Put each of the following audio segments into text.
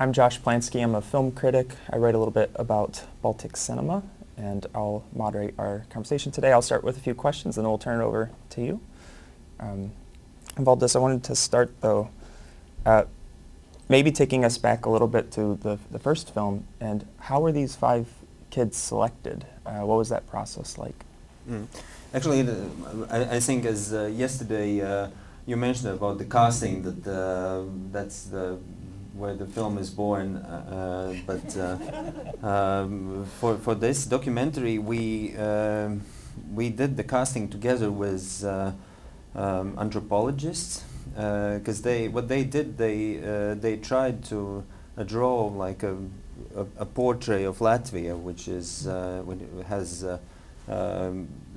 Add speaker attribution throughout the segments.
Speaker 1: I'm Josh Polanski. I'm a film critic. I write a little bit about Baltic cinema, and I'll moderate our conversation today. I'll start with a few questions, and then we'll turn it over to you. Valdis, I wanted to start, though, maybe taking us back a little bit to the first film, and how were these 5 kids selected? What was that process like?
Speaker 2: Actually, I think as yesterday you mentioned about the casting, that that's where the film is born. But for this documentary, we did the casting together with anthropologists, because what they did, they tried to draw like a portrait of Latvia, which has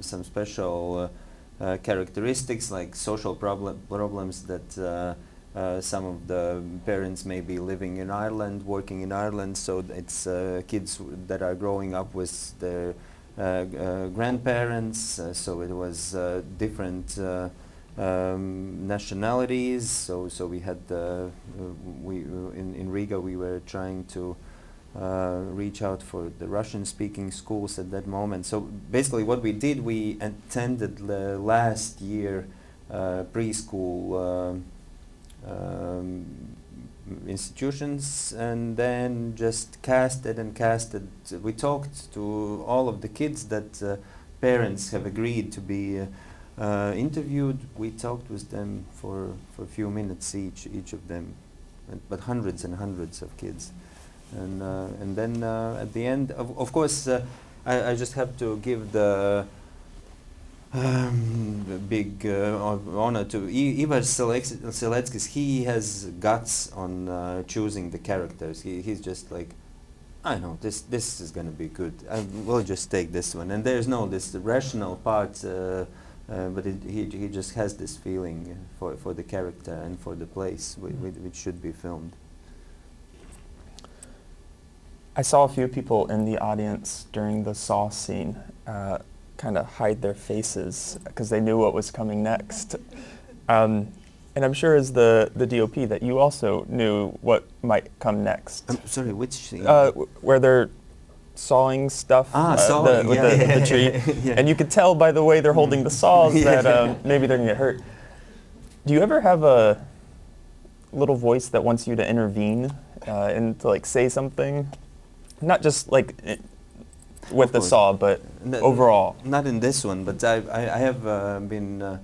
Speaker 2: some special characteristics, like social problems that some of the parents may be living in Ireland, working in Ireland, so it's kids that are growing up with their grandparents, so it was different nationalities, so we had in Riga we were trying to reach out for the Russian-speaking schools at that moment. So basically what we did, we attended the last year preschool institutions, and then just casted. We talked to all of the kids that parents have agreed to be interviewed. We talked with them for a few minutes each of them, but hundreds and hundreds of kids. And then at the end, of course, I just have to give the big honor to Ivar Seleckis. He has guts on choosing the characters. He's just like, I know this is gonna be good. We'll just take this one. And there's no this rational part, but he just has this feeling for the character and for the place which should be filmed.
Speaker 1: I saw a few people in the audience during the Saw scene kind of hide their faces because they knew what was coming next. And I'm sure as the DOP that you also knew what might come next.
Speaker 2: I'm sorry, which scene?
Speaker 1: Where they're sawing stuff
Speaker 2: sawing,
Speaker 1: with the tree. Yeah. And you could tell by the way they're holding the saws that maybe they're going to get hurt. Do you ever have a little voice that wants you to intervene and to like say something? Not just like with the saw, but overall.
Speaker 2: Not in this one, but I have been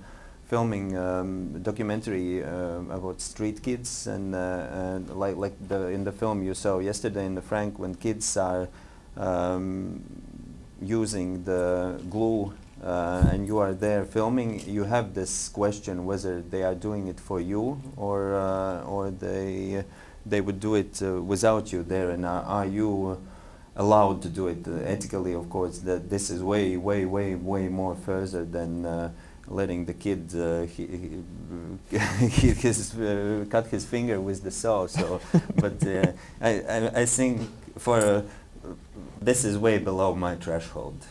Speaker 2: filming a documentary about street kids, and like in the film you saw yesterday in the Frank, when kids are using the glue and you are there filming, you have this question whether they are doing it for you or they would do it without you there, and are you allowed to do it ethically? Of course, that this is way more further than letting the kid cut his finger with the saw. So, but I think for this is way below my threshold.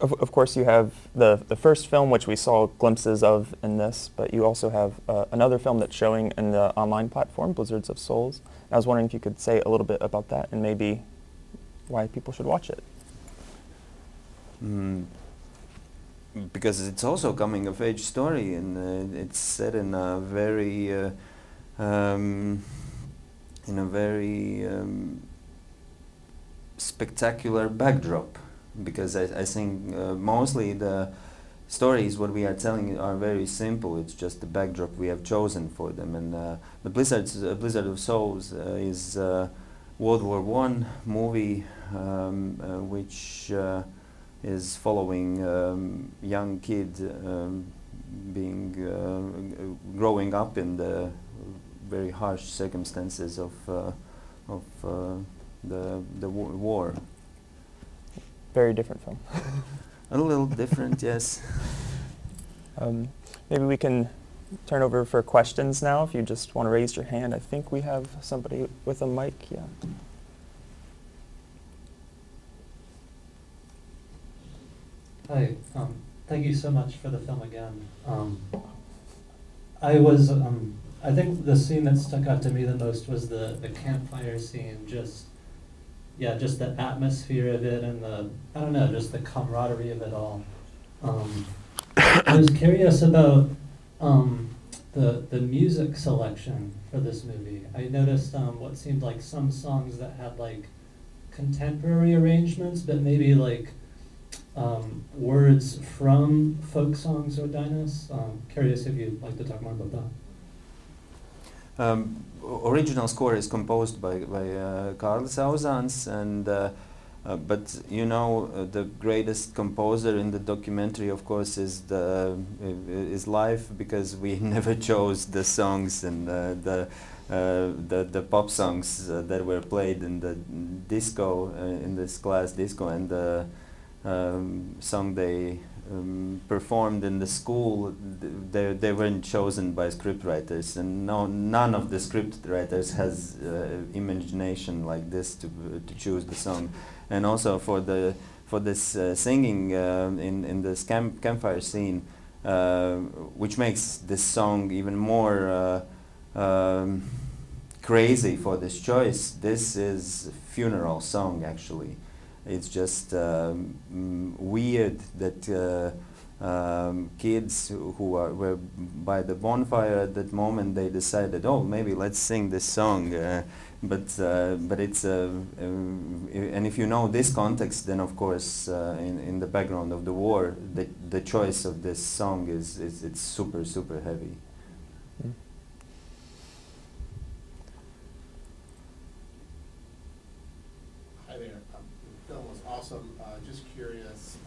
Speaker 1: Of course, you have the first film, which we saw glimpses of in this, but you also have another film that's showing in the online platform, Blizzards of Souls. I was wondering if you could say a little bit about that and maybe why people should watch it.
Speaker 2: Because it's also a coming-of-age story, and it's set in a very spectacular backdrop. Because I think mostly the stories what we are telling are very simple. It's just the backdrop we have chosen for them. And the Blizzard of Souls is World War I movie, which is following young kid growing up in the very harsh circumstances of the war.
Speaker 1: Very different film.
Speaker 2: A little different, yes.
Speaker 1: Maybe we can turn over for questions now, if you just want to raise your hand. I think we have somebody with a mic, yeah.
Speaker 3: Hi, thank you so much for the film again. I think the scene that stuck out to me the most was the campfire scene. Just the atmosphere of it and I don't know, just the camaraderie of it all. I was curious about the music selection for this movie. I noticed what seemed like some songs that had like contemporary arrangements, but maybe like words from folk songs or dinas. Curious if you'd like to talk more about that.
Speaker 2: Original score is composed by Kārlis Auzāns, and but you know the greatest composer in the documentary, of course, is live, because we never chose the songs and the pop songs that were played in the disco in this class disco, and the song they performed in the school, they weren't chosen by scriptwriters, and none of the scriptwriters has imagination like this to choose the song. And also for this singing in this campfire scene, which makes this song even more crazy for this choice. This is a funeral song, actually. It's just weird that kids who were by the bonfire at that moment, they decided, oh, maybe let's sing this song. But it's and if you know this context, then of course in the background of the war, the choice of this song it's super heavy.
Speaker 4: Hi there. The film was awesome. Just curious,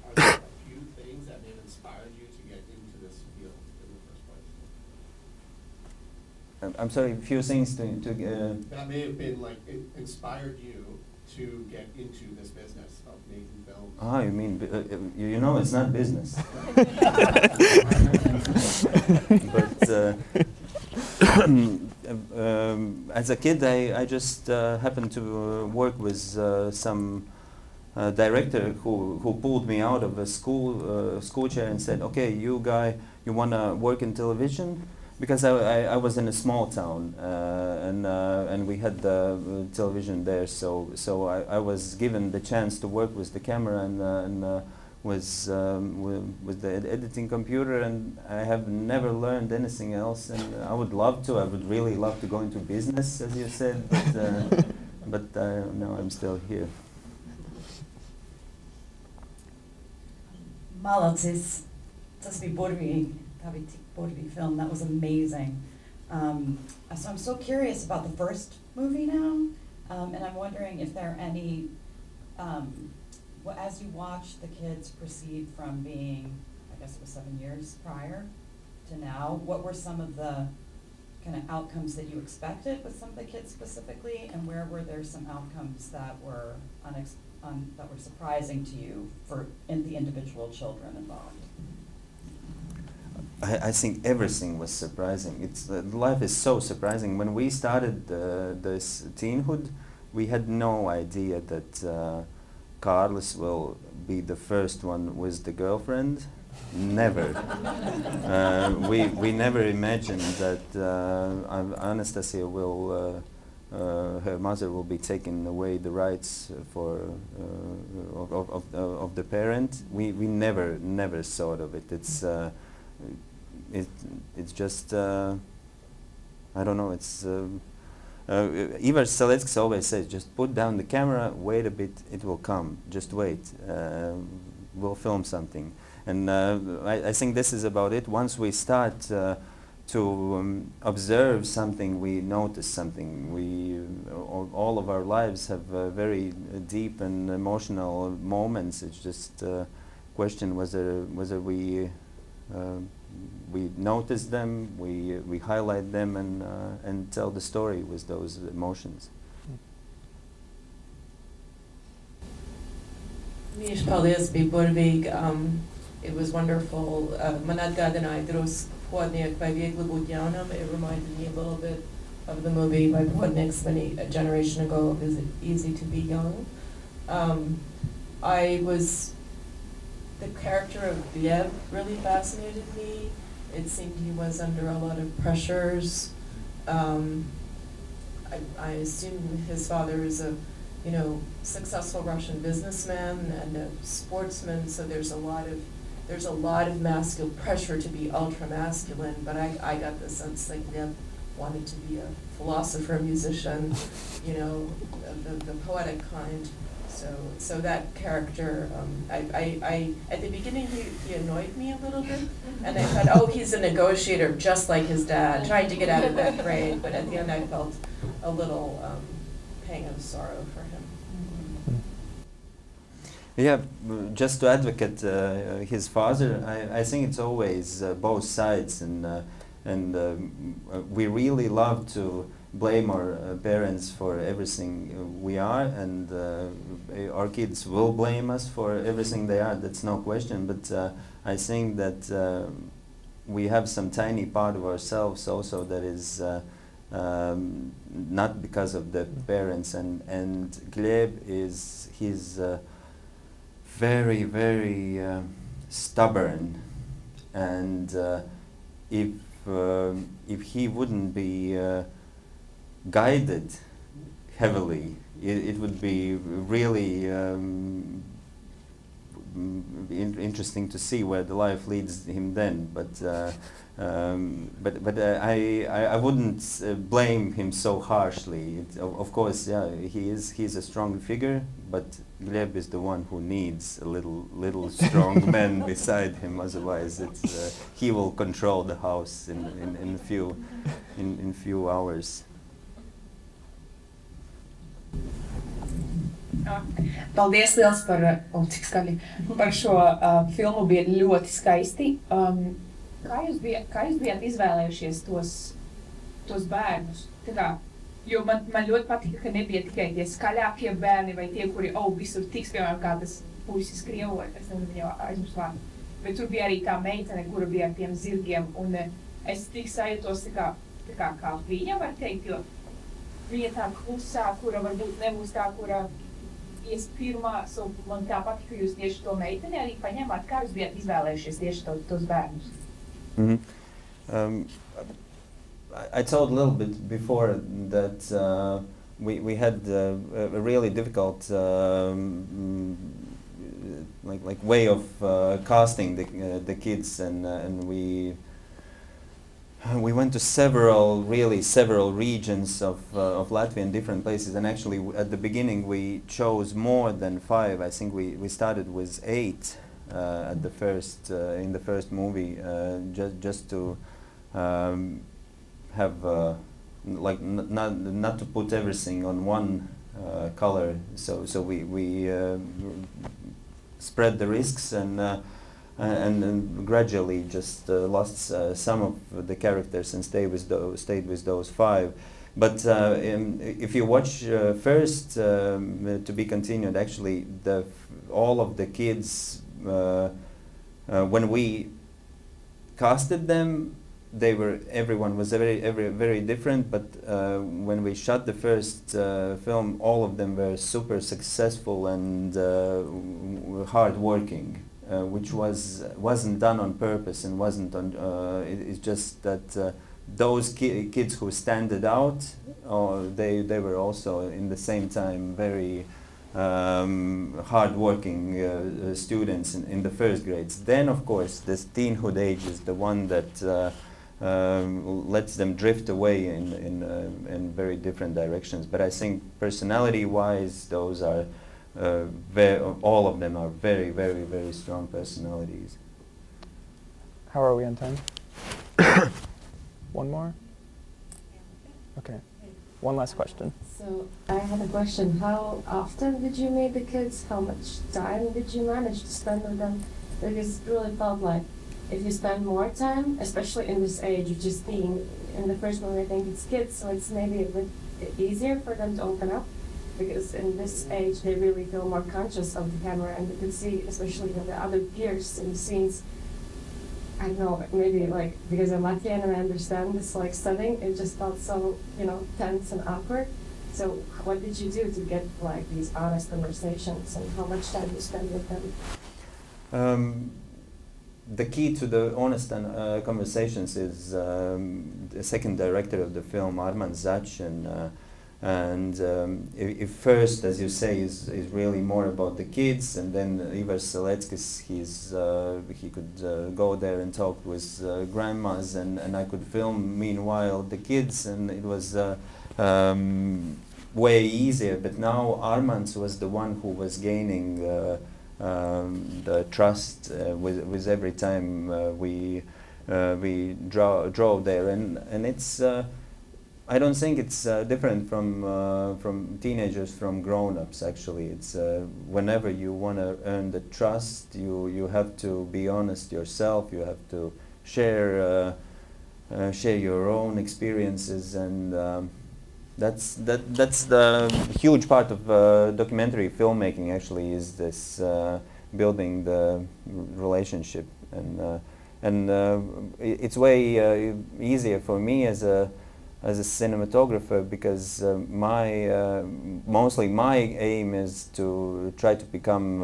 Speaker 4: are there a few things that may have inspired you to get into this field in the first place?
Speaker 2: I'm sorry, a few things to
Speaker 4: That may have been like inspired you to get into this business of making films.
Speaker 2: Ah, you mean, you know, it's not business. But as a kid, I just happened to work with some director who pulled me out of a school chair and said, okay, you guy, you want to work in television? Because I was in a small town and we had the television there, so I was given the chance to work with the camera and with the editing computer, and I have never learned anything else, and I would love to. I would really love to go into business, as you said, but no, I'm still here.
Speaker 5: Malacis, tas bija burvīgi, tā bija tik burvīgi film, that was amazing. So I'm so curious about the first movie now, and I'm wondering if there are any, as you watch the kids proceed from being, I guess it was 7 years prior to now, what were some of the kind of outcomes that you expected with some of the kids specifically, and where were there some outcomes that were that were surprising to you for the individual children involved?
Speaker 2: I think everything was surprising. Life is so surprising. When we started this Teenhood, we had no idea that Kārlis will be the first one with the girlfriend. Never. We never imagined that Anastasia will, her mother will be taking away the rights for of the parent. We never thought of it. It's just I don't know. It's Ivar Seletsks always says, just put down the camera, wait a bit, it will come. Just wait. We'll film something. And I think this is about it. Once we start to observe something, we notice something. All of our lives have very deep and emotional moments. It's just a question whether we notice them, we highlight them, and tell the story with those emotions.
Speaker 6: Mīļš, paldies, bija burvīgi. It was wonderful. Man atgādināja drusku Podnieku vai Viegli būt jaunam. It reminded me a little bit of the movie by Podnieks a generation ago, Is It Easy to Be Young? The character of Liev really fascinated me. it seemed he was under a lot of pressures. I assume his father is a, successful Russian businessman and a sportsman, so there's a lot of masculine pressure to be ultra masculine, but I got the sense that Gleb wanted to be a philosopher, musician, the poetic kind. So that character, I at the beginning he annoyed me a little bit, and I thought, oh, he's a negotiator just like his dad, trying to get out of that grade. But at the end, I felt a little pang of sorrow for him.
Speaker 2: Yeah, just to advocate his father, I think it's always both sides, and we really love to blame our parents for everything we are, and our kids will blame us for everything they are, that's no question, but I think that we have some tiny part of ourselves also that is not because of the parents, and Gleb he's very, very stubborn, and if he wouldn't be guided heavily, it would be really interesting to see where the life leads him then. But I wouldn't blame him so harshly. Of course, yeah, he's a strong figure, but Gleb is the one who needs a little strong man beside him. Otherwise, he will control the house in few hours.
Speaker 7: Paldies liels cik skaļi, par šo filmu, bija ļoti skaisti. Kā jūs bijāt izvēlējušies tos bērnus? Jo man ļoti patika, ka nebija tikai tie skaļākie bērni vai tie, kuri visur tiks, piemēram, kā tas puisis Krievu, es nezinu viņu aizmirst vārdu. Bet tur bija arī tā meitene, kura bija ar tiem zirgiem, un es tik sajūtos tā kā viņa, var teikt, jo viņa tā klusā, kura varbūt nebūs tā, kura ies pirmā, man tā patika, ka jūs tieši to meiteni arī paņemāt, kā jūs bijāt izvēlējušies tieši tos bērnus?
Speaker 2: I told a little bit before that we had a really difficult way of casting the kids, and we went to several regions of Latvia in different places, and actually at the beginning we chose more than 5. I think we started with 8 at the first in the first movie, just to have not to put everything on one color. So we spread the risks and gradually just lost some of the characters and stayed with those 5. But if you watch first, to be continued, actually all of the kids, when we casted them, everyone was very different, but when we shot the first film, all of them were super successful and hard working, which wasn't done on purpose and wasn't on. It's just that those kids who standed out, they were also in the same time very hard-working students in the first grades. Then, of course, this teenhood age is the one that lets them drift away in very different directions. But I think personality-wise, those are all of them are very, very, very strong personalities.
Speaker 1: How are we on time? One more? Okay. One last question.
Speaker 8: So I had a question. How often did you meet the kids? How much time did you manage to spend with them? Because it really felt like if you spend more time, especially in this age of just being in the first movie, I think it's kids, so it's maybe a bit easier for them to open up, because in this age they really feel more conscious of the camera, and you can see, especially with the other peers in the scenes, I don't know, maybe like because I'm Latvian and I understand this like setting, it just felt so, tense and awkward. So what did you do to get like these honest conversations, and how much time you spend with them?
Speaker 2: the key to the honest conversations is the second director of the film, Arman Zach, and if first, as you say, is really more about the kids, and then Ivars Seleckis, he could go there and talk with grandmas, and I could film meanwhile the kids, and it was way easier. But now Armand was the one who was gaining the trust with every time we drove there, and it's. I don't think it's different from teenagers from grown-ups. Actually, it's whenever you want to earn the trust, you have to be honest yourself. You have to share your own experiences, and that's the huge part of documentary filmmaking. Actually, is this building the relationship, and it's way easier for me as a cinematographer, because mostly my aim is to try to become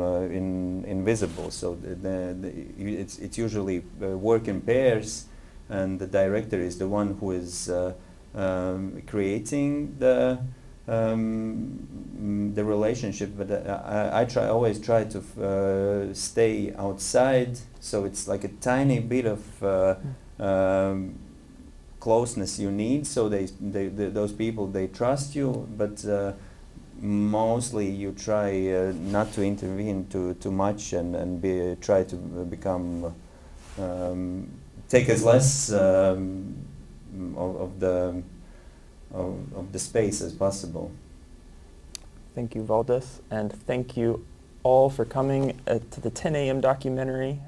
Speaker 2: invisible. So it's usually work in pairs, and the director is the one who is creating the relationship. But I always try to stay outside, so it's like a tiny bit of closeness you need, so those people, they trust you, but mostly you try not to intervene too much, and try to become take as less of the space as possible.
Speaker 1: Thank you, Valdis, and thank you all for coming to the 10 a.m. documentary.